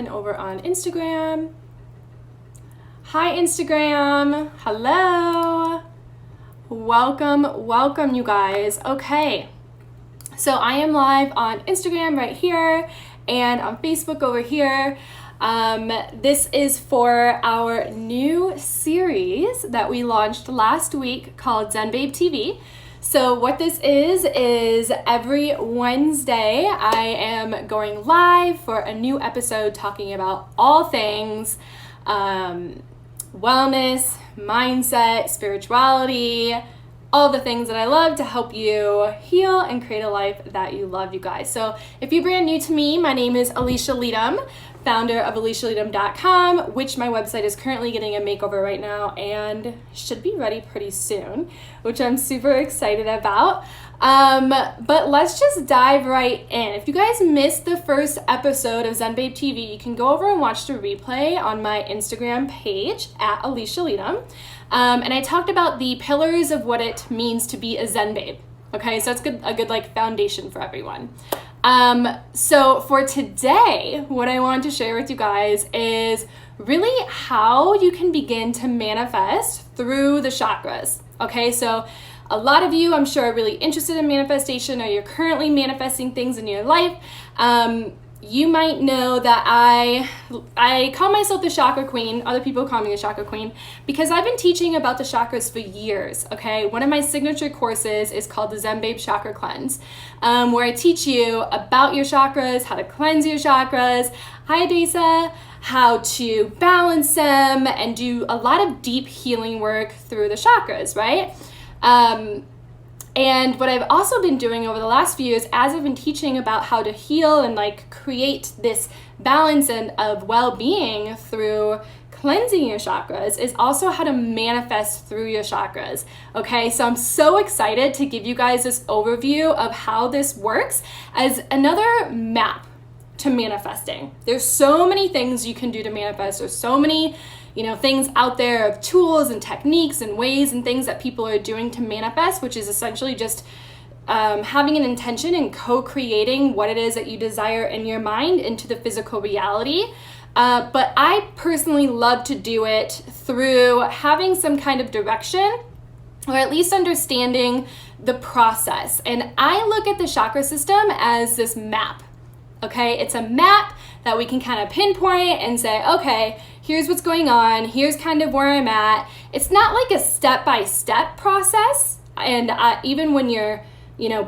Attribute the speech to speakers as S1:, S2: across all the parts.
S1: question over on Instagram. Hi, Instagram. Hello. Welcome, you guys. Okay, so I am live on Instagram right here and on Facebook over here. This is for our new series that we launched last week called Zen Babe TV. So what this is every Wednesday I am going live for a new episode talking about all things wellness, mindset, spirituality, all the things that I love to help you heal and create a life that you love, you guys. So if you're brand new to me, my name is Alisha Leytem, founder of AlishaLeytem.com, which my website is currently getting a makeover right now and should be ready pretty soon, which I'm super excited about. But let's just dive right in. If you guys missed the first episode of Zen Babe TV, you can go over and watch the replay on my Instagram page at Alisha Leytem. And I talked about the pillars of what it means to be a Zen Babe. Okay, so it's a good like foundation for everyone. So for today, what I want to share with you guys is really how you can begin to manifest through the chakras. Okay, so a lot of you, I'm sure, are really interested in manifestation, or you're currently manifesting things in your life. You might know that I call myself the chakra queen. Other people call me the chakra queen because I've been teaching about the chakras for years, okay? One of my signature courses is called the Zen Babe Chakra Cleanse, where I teach you about your chakras, how to cleanse your chakras, hi Adesa, how to balance them, and do a lot of deep healing work through the chakras, right? And what I've also been doing over the last few years, as I've been teaching about how to heal and like create this balance and of well-being through cleansing your chakras, is also how to manifest through your chakras. Okay, so I'm so excited to give you guys this overview of how this works as another map to manifesting. There's so many things you can do to manifest. There's so many things out there of tools and techniques and ways and things that people are doing to manifest, which is essentially just having an intention and co-creating what it is that you desire in your mind into the physical reality. But I personally love to do it through having some kind of direction, or at least understanding the process. And I look at the chakra system as this map. Okay, it's a map that we can kind of pinpoint and say, okay, here's what's going on, here's kind of where I'm at. It's not like a step-by-step process. And even when you're,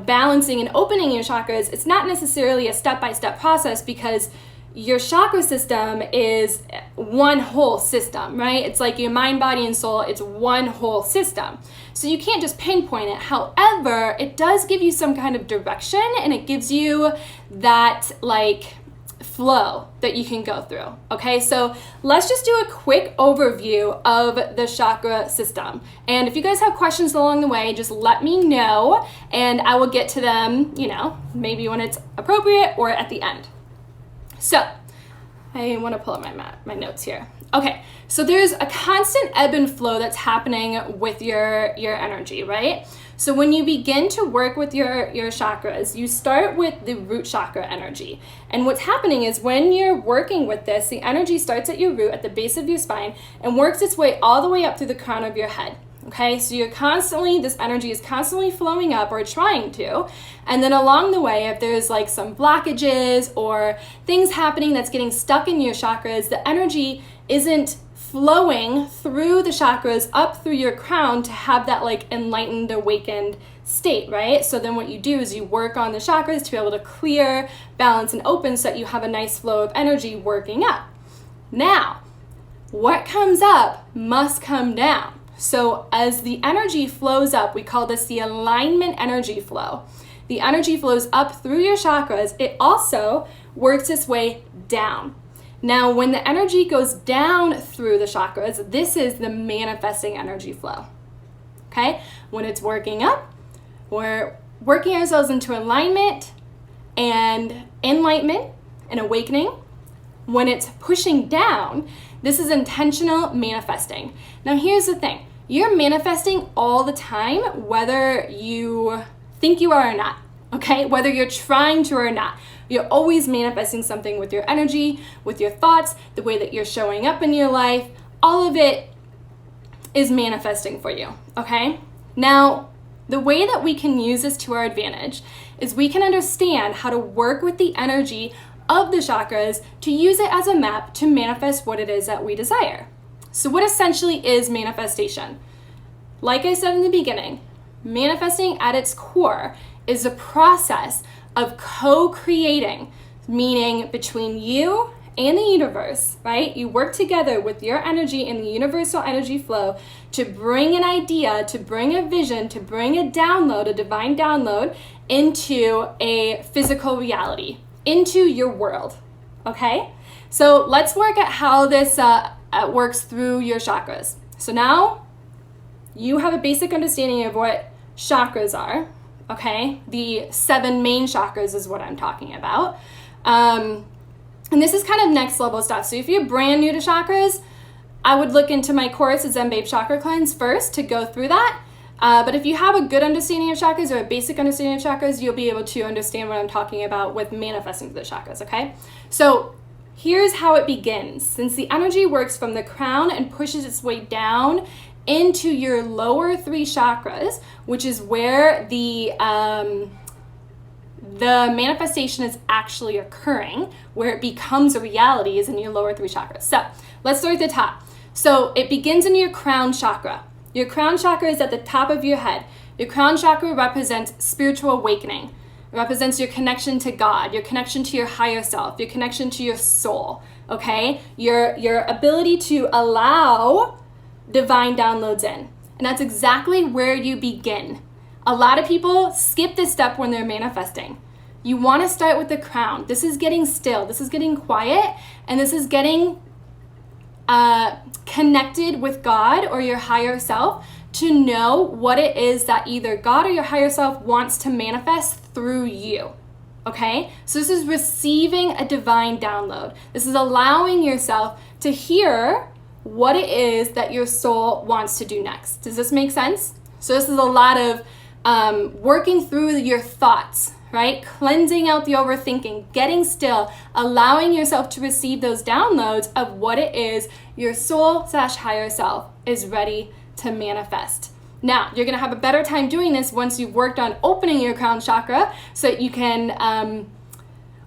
S1: balancing and opening your chakras, it's not necessarily a step-by-step process because your chakra system is one whole system, right? It's like your mind, body, and soul. It's one whole system. So you can't just pinpoint it. However, it does give you some kind of direction, and it gives you that like flow that you can go through. Okay, so let's just do a quick overview of the chakra system. And if you guys have questions along the way, just let me know and I will get to them, maybe when it's appropriate or at the end. So I want to pull up my notes here. Okay, so there's a constant ebb and flow that's happening with your energy, right? So when you begin to work with your chakras, you start with the root chakra energy. And what's happening is when you're working with this, the energy starts at your root, at the base of your spine, and works its way all the way up through the crown of your head. Okay, so this energy is constantly flowing up, or trying to, and then along the way, if there's like some blockages or things happening that's getting stuck in your chakras, the energy isn't flowing through the chakras up through your crown to have that like enlightened, awakened state, right? So then what you do is you work on the chakras to be able to clear, balance, and open so that you have a nice flow of energy working up. Now, what comes up must come down. So as the energy flows up, we call this the alignment energy flow. The energy flows up through your chakras. It also works its way down. Now, when the energy goes down through the chakras, this is the manifesting energy flow. Okay? When it's working up, we're working ourselves into alignment and enlightenment and awakening. When it's pushing down, this is intentional manifesting. Now, here's the thing. You're manifesting all the time, whether you think you are or not, okay? Whether you're trying to or not. You're always manifesting something with your energy, with your thoughts, the way that you're showing up in your life. All of it is manifesting for you, okay? Now, the way that we can use this to our advantage is we can understand how to work with the energy of the chakras to use it as a map to manifest what it is that we desire. So what essentially is manifestation? Like I said in the beginning, manifesting at its core is a process of co-creating, meaning between you and the universe, right? You work together with your energy and the universal energy flow to bring an idea, to bring a vision, to bring a download, a divine download into a physical reality, into your world, okay? So let's work at how this works through your chakras. So now you have a basic understanding of what chakras are, okay? The 7 main chakras is what I'm talking about. And this is kind of next level stuff. So if you're brand new to chakras, I would look into my course, Zen Babe Chakra Cleanse, first to go through that. But if you have a good understanding of chakras or a basic understanding of chakras, you'll be able to understand what I'm talking about with manifesting the chakras, okay? So here's how it begins. Since the energy works from the crown and pushes its way down into your lower 3 chakras, which is where the manifestation is actually occurring, where it becomes a reality, is in your lower 3 chakras. So let's start at the top. So it begins in your crown chakra. Your crown chakra is at the top of your head. Your crown chakra represents spiritual awakening. It represents your connection to God, your connection to your higher self, your connection to your soul, okay? Your ability to allow divine downloads in. And that's exactly where you begin. A lot of people skip this step when they're manifesting. You want to start with the crown. This is getting still. This is getting quiet. And this is getting connected with God or your higher self to know what it is that either God or your higher self wants to manifest through you. Okay? So this is receiving a divine download. This is allowing yourself to hear what it is that your soul wants to do next. Does this make sense? So this is a lot of working through your thoughts, right? Cleansing out the overthinking, getting still, allowing yourself to receive those downloads of what it is your soul/higher self is ready to manifest. Now, you're going to have a better time doing this once you've worked on opening your crown chakra so that you can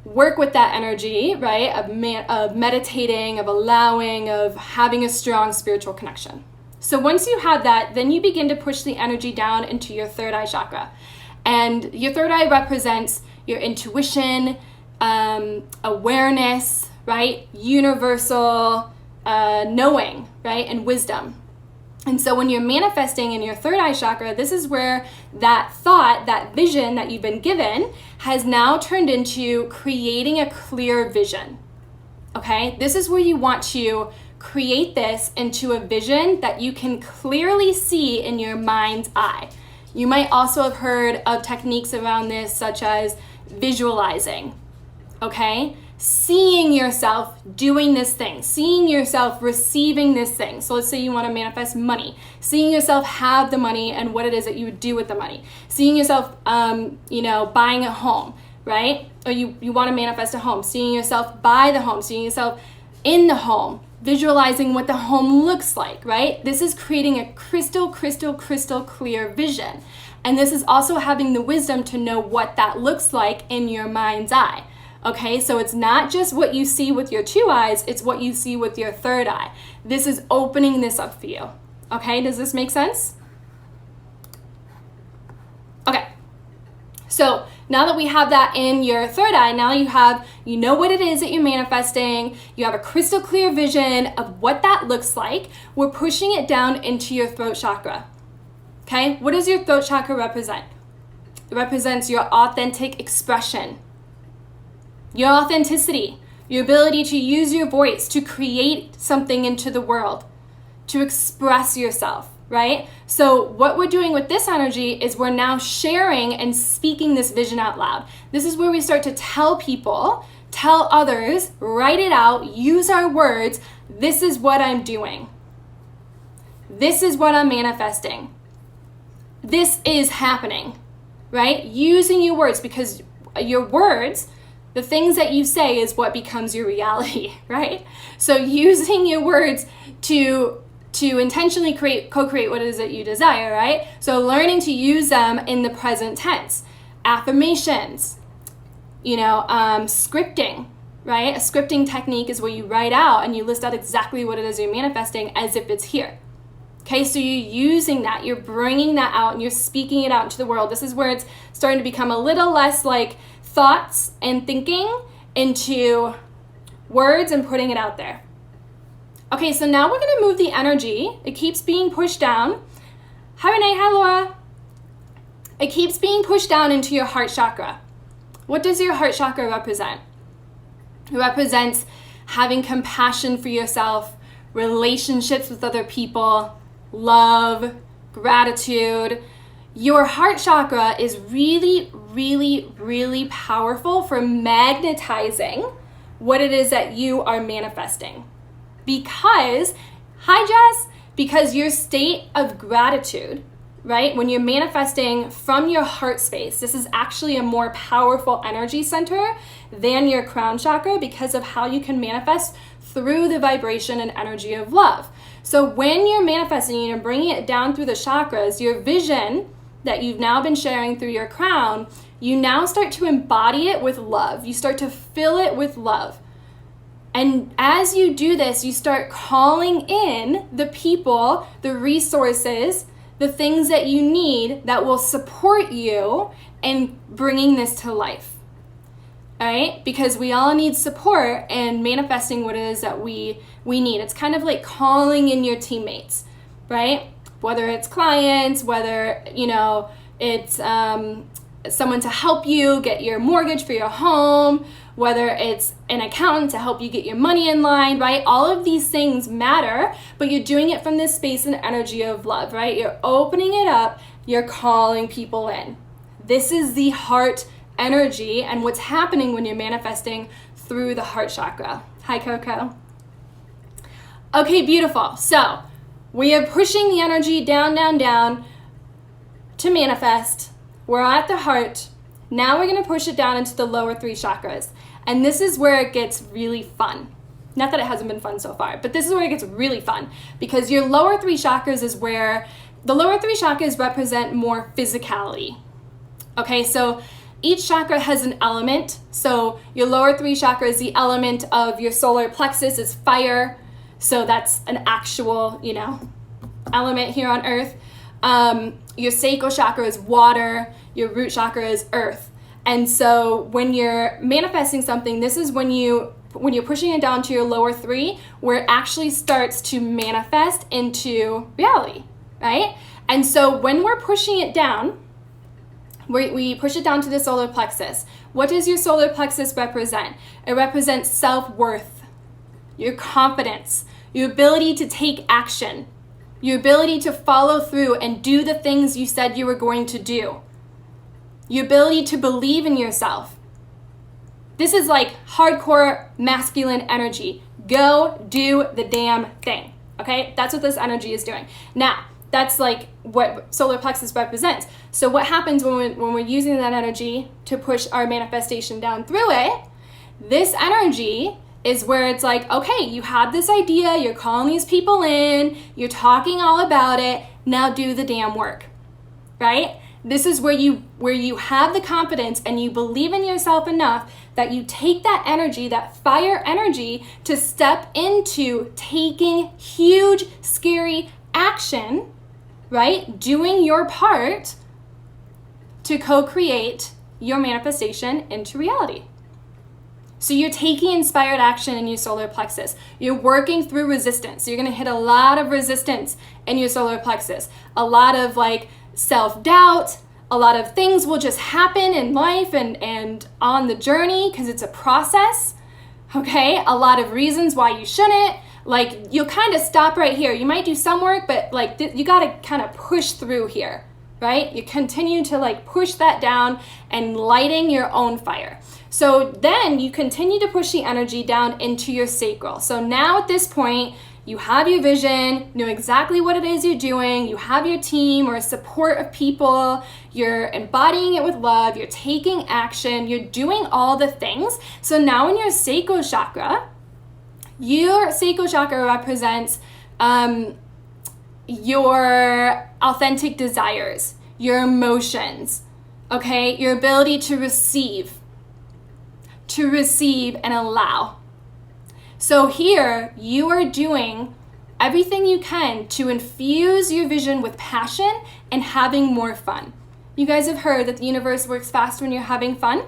S1: work with that energy, right? Of meditating, of allowing, of having a strong spiritual connection. So once you have that, then you begin to push the energy down into your third eye chakra. And your third eye represents your intuition, awareness, right? Universal knowing, right? And wisdom. And so when you're manifesting in your third eye chakra, this is where that thought, that vision that you've been given has now turned into creating a clear vision. Okay? This is where you want to create this into a vision that you can clearly see in your mind's eye. You might also have heard of techniques around this, such as visualizing, okay? Seeing yourself doing this thing, seeing yourself receiving this thing. So let's say you want to manifest money, seeing yourself have the money and what it is that you would do with the money, seeing yourself, buying a home, right? Or you want to manifest a home, seeing yourself buy the home, seeing yourself in the home, visualizing what the home looks like, right? This is creating a crystal clear vision. And this is also having the wisdom to know what that looks like in your mind's eye. Okay, so it's not just what you see with your 2 eyes, it's what you see with your third eye. This is opening this up for you. Okay, does this make sense? Okay, so now that we have that in your third eye, now you know what it is that you're manifesting, you have a crystal clear vision of what that looks like. We're pushing it down into your throat chakra. Okay, what does your throat chakra represent? It represents your authentic expression, your authenticity, your ability to use your voice to create something into the world, to express yourself, right? So what we're doing with this energy is we're now sharing and speaking this vision out loud. This is where we start to tell people, tell others, write it out, use our words. This is what I'm doing. This is what I'm manifesting. This is happening, right? Using your words, because your words The things that you say is what becomes your reality, right? So using your words to intentionally co-create what it is that you desire, right? So learning to use them in the present tense. Affirmations, scripting, right? A scripting technique is where you write out and you list out exactly what it is you're manifesting as if it's here. Okay, so you're using that, you're bringing that out and you're speaking it out into the world. This is where it's starting to become a little less like thoughts and thinking into words and putting it out there. Okay, so now we're gonna move the energy. It keeps being pushed down. Hi Renee, hi Laura. It keeps being pushed down into your heart chakra. What does your heart chakra represent? It represents having compassion for yourself, relationships with other people, love, gratitude. Your heart chakra is really, really, really powerful for magnetizing what it is that you are manifesting. Because your state of gratitude, right? When you're manifesting from your heart space, this is actually a more powerful energy center than your crown chakra because of how you can manifest through the vibration and energy of love. So when you're manifesting and you're bringing it down through the chakras, your vision that you've now been sharing through your crown, you now start to embody it with love. You start to fill it with love. And as you do this, you start calling in the people, the resources, the things that you need that will support you in bringing this to life. All right? Because we all need support and manifesting what it is that we need. It's kind of like calling in your teammates, right? Whether it's clients, whether, it's someone to help you get your mortgage for your home, whether it's an accountant to help you get your money in line, right? All of these things matter, but you're doing it from this space and energy of love, right? You're opening it up, you're calling people in. This is the heart energy and what's happening when you're manifesting through the heart chakra. Hi, Coco. Okay, beautiful. So we are pushing the energy down, down, down to manifest. We're at the heart. Now we're going to push it down into the lower three chakras. And this is where it gets really fun. Not that it hasn't been fun so far, but this is where it gets really fun because your lower three chakras is where the lower three chakras represent more physicality. Okay, so each chakra has an element. So your lower three chakra is the element of your solar plexus is fire. So that's an actual, element here on earth. Your Seiko Chakra is water. Your root chakra is earth. And so when you're manifesting something, this is when you're pushing it down to your lower three, where it actually starts to manifest into reality, right? And so when we're pushing it down, we push it down to the solar plexus. What does your solar plexus represent? It represents self-worth, your confidence, your ability to take action, your ability to follow through and do the things you said you were going to do, your ability to believe in yourself. This is like hardcore masculine energy. Go do the damn thing, okay? That's what this energy is doing. Now, that's like what solar plexus represents. So what happens when we're using that energy to push our manifestation down through it, this energy is where it's like, okay, you had this idea, you're calling these people in, you're talking all about it, now do the damn work, right? This is where you have the confidence and you believe in yourself enough that you take that energy, that fire energy, to step into taking huge, scary action, right? Doing your part to co-create your manifestation into reality. So you're taking inspired action in your solar plexus. You're working through resistance. So you're going to hit a lot of resistance in your solar plexus. A lot of like self-doubt. A lot of things will just happen in life and on the journey because it's a process. Okay? A lot of reasons why you shouldn't. Like you'll kind of stop right here. You might do some work, but like you got to kind of push through here, right? You continue to like push that down and lighting your own fire. So then you continue to push the energy down into your sacral. So now at this point, You have your vision, know exactly what it is you're doing, you have your team or support of people, you're embodying it with love, you're taking action, you're doing all the things. So now in your Seiko Chakra represents your authentic desires, your emotions, okay? Your ability to receive and allow. So here, you are doing everything you can to infuse your vision with passion and having more fun. You guys have heard that the universe works fast when you're having fun.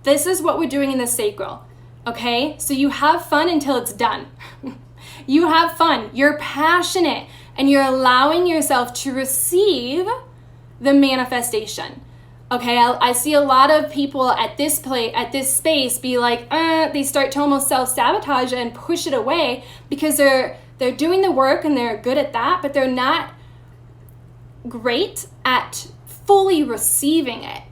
S1: This is what we're doing in the sacral, okay? So you have fun until it's done. You have fun, you're passionate, and you're allowing yourself to receive the manifestation. Okay, I see a lot of people at this space be like, they start to almost self-sabotage and push it away because they're doing the work and they're good at that, but they're not great at fully receiving it.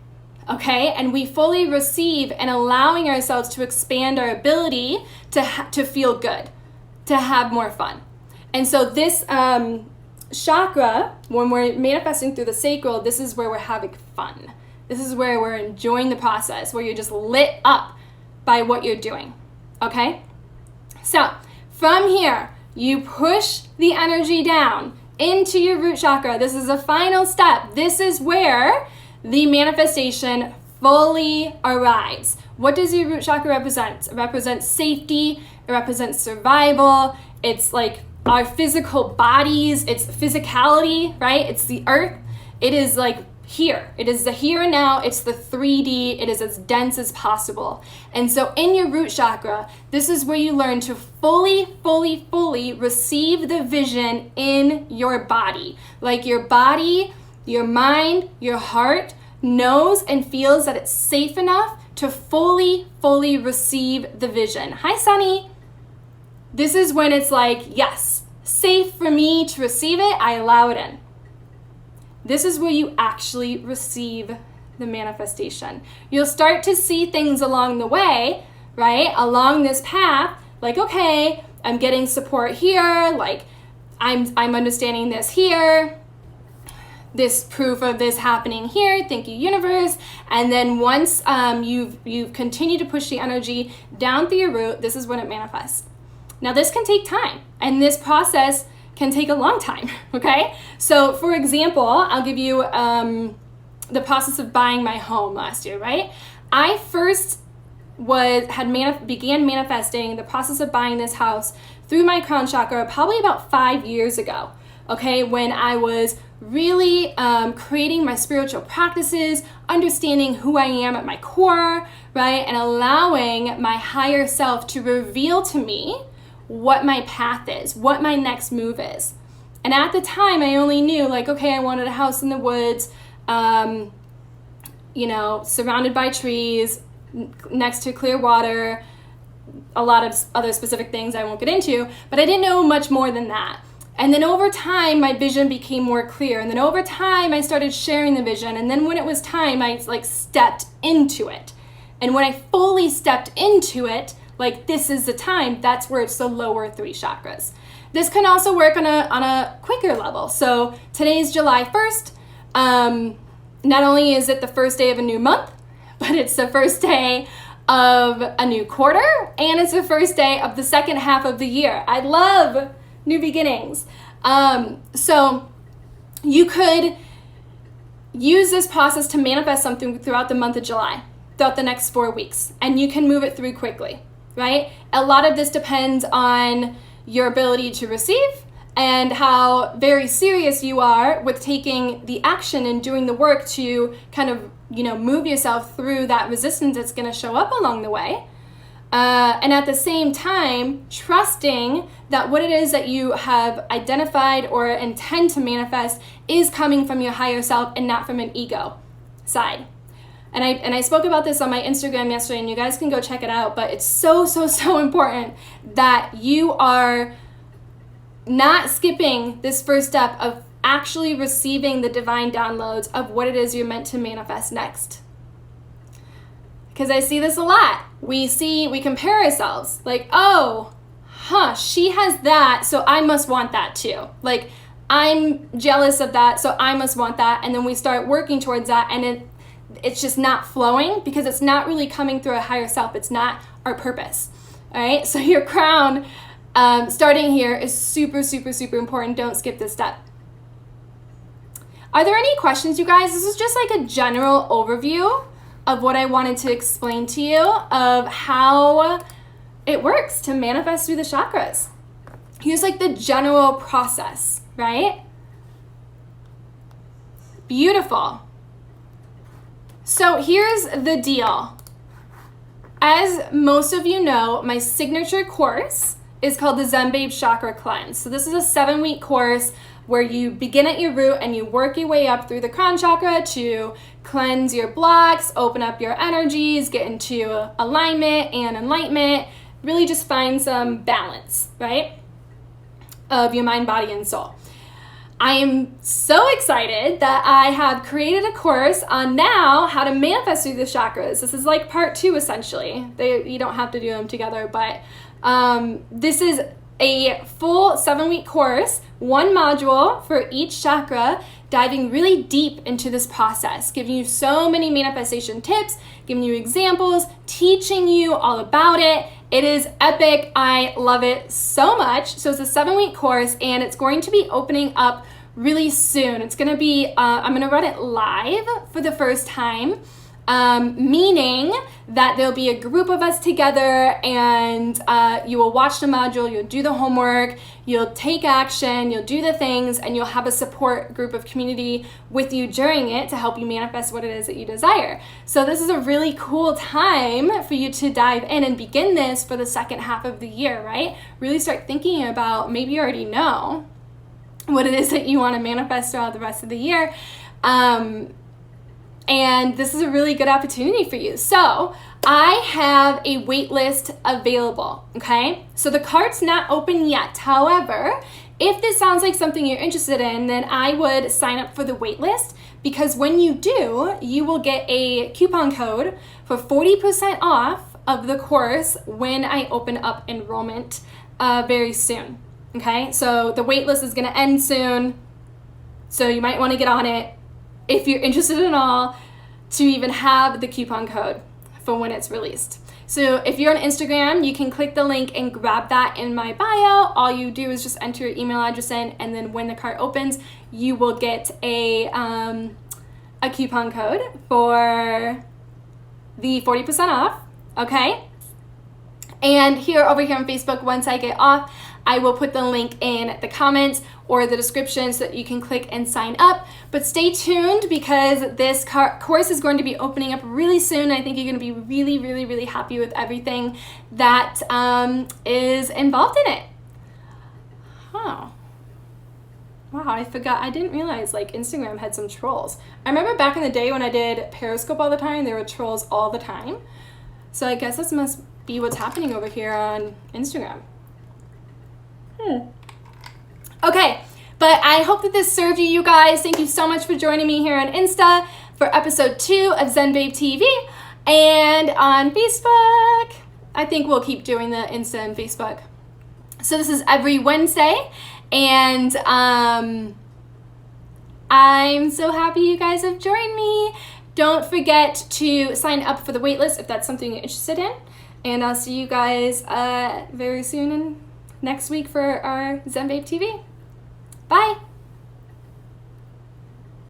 S1: Okay, and we fully receive and allowing ourselves to expand our ability to feel good, to have more fun. And so this chakra, when we're manifesting through the sacral, this is where we're having fun. This is where we're enjoying the process, where you're just lit up by what you're doing, okay? So from here, you push the energy down into your root chakra. This is the final step. This is where the manifestation fully arrives. What does your root chakra represent? It represents safety. It represents survival. It's like our physical bodies. It's physicality, right? It's the earth. It is like here. It is the here and now. It's the 3D. It is as dense as possible. And so in your root chakra, this is where you learn to fully receive the vision in your body. Like your body, your mind, your heart knows and feels that it's safe enough to fully receive the vision. Hi, Sunny. This is when it's like, yes, safe for me to receive it. I allow it in. This is where you actually receive the manifestation. You'll start to see things along the way, right? Along this path, like, okay, I'm getting support here, like I'm understanding this here, this proof of this happening here, thank you, universe. And then once you've continued to push the energy down through your root, this is when it manifests. Now this can take time, and this process can take a long time, okay? So for example, I'll give you the process of buying my home last year, right? I first began manifesting the process of buying this house through my crown chakra probably about 5 years ago, okay? When I was really creating my spiritual practices, understanding who I am at my core, right? And allowing my higher self to reveal to me what my path is, what my next move is. And at the time, I only knew like, okay, I wanted a house in the woods, surrounded by trees, next to clear water, a lot of other specific things I won't get into, but I didn't know much more than that. And then over time, my vision became more clear. And then over time, I started sharing the vision. And then when it was time, I like stepped into it. And when I fully stepped into it, like this is the time, that's where it's the lower 3 chakras. This can also work on a quicker level. So today's July 1st. Not only is it the first day of a new month, but it's the first day of a new quarter, and it's the first day of the second half of the year. I love new beginnings. So you could use this process to manifest something throughout the month of July, throughout the next 4 weeks, and you can move it through quickly, right? A lot of this depends on your ability to receive and how very serious you are with taking the action and doing the work to kind of, move yourself through that resistance that's going to show up along the way. And at the same time, trusting that what it is that you have identified or intend to manifest is coming from your higher self and not from an ego side. And I spoke about this on my Instagram yesterday, and you guys can go check it out, but it's so important that you are not skipping this first step of actually receiving the divine downloads of what it is you're meant to manifest next. Because I see this a lot. We compare ourselves like, oh, she has that, so I must want that too. Like, I'm jealous of that, so I must want that. And then we start working towards that, and it's just not flowing because it's not really coming through a higher self. It's not our purpose. All right, so your crown, starting here, is super, super, super important. Don't skip this step. Are there any questions, you guys? This is just like a general overview of what I wanted to explain to you of how it works to manifest through the chakras. Here's like the general process, right? Beautiful. So here's the deal. As most of you know, my signature course is called the Zen Babe Chakra Cleanse. So this is a 7-week course where you begin at your root and you work your way up through the crown chakra to cleanse your blocks, open up your energies, get into alignment and enlightenment, really just find some balance, right, of your mind, body, and soul. I am so excited that I have created a course on now how to manifest through the chakras. This is like part 2, essentially. You don't have to do them together, but this is a full 7-week course, 1 module for each chakra, diving really deep into this process, giving you so many manifestation tips, giving you examples, teaching you all about it. It is epic. I love it so much. So it's a 7-week course, and it's going to be opening up really soon. It's going to be, I'm going to run it live for the first time, meaning that there'll be a group of us together, and you will watch the module, you'll do the homework, you'll take action, you'll do the things, and you'll have a support group of community with you during it to help you manifest what it is that you desire. So this is a really cool time for you to dive in and begin this for the second half of the year, right? Really start thinking about, maybe you already know what it is that you want to manifest throughout the rest of the year. And this is a really good opportunity for you. So I have a wait list available, okay? So the cart's not open yet. However, if this sounds like something you're interested in, then I would sign up for the wait list, because when you do, you will get a coupon code for 40% off of the course when I open up enrollment very soon, okay? So the wait list is gonna end soon, so you might wanna get on it if you're interested at all, to even have the coupon code for when it's released. So if you're on Instagram, you can click the link and grab that in my bio. All you do is just enter your email address in, and then when the cart opens, you will get a coupon code for the 40% off, okay? And over here on Facebook, once I get off, I will put the link in the comments or the description so that you can click and sign up. But stay tuned, because this course is going to be opening up really soon. I think you're going to be really, really, really happy with everything that is involved in it. Oh. Wow, I forgot. I didn't realize like Instagram had some trolls. I remember back in the day when I did Periscope all the time, there were trolls all the time. So I guess this must be what's happening over here on Instagram. Okay, but I hope that this served you guys. Thank you so much for joining me here on Insta for episode 2 of Zen Babe TV, and on Facebook. I think we'll keep doing the Insta and Facebook. So this is every Wednesday, and I'm so happy you guys have joined me. Don't forget to sign up for the waitlist if that's something you're interested in, and I'll see you guys very soon and next week for our Zen Babe TV. Bye.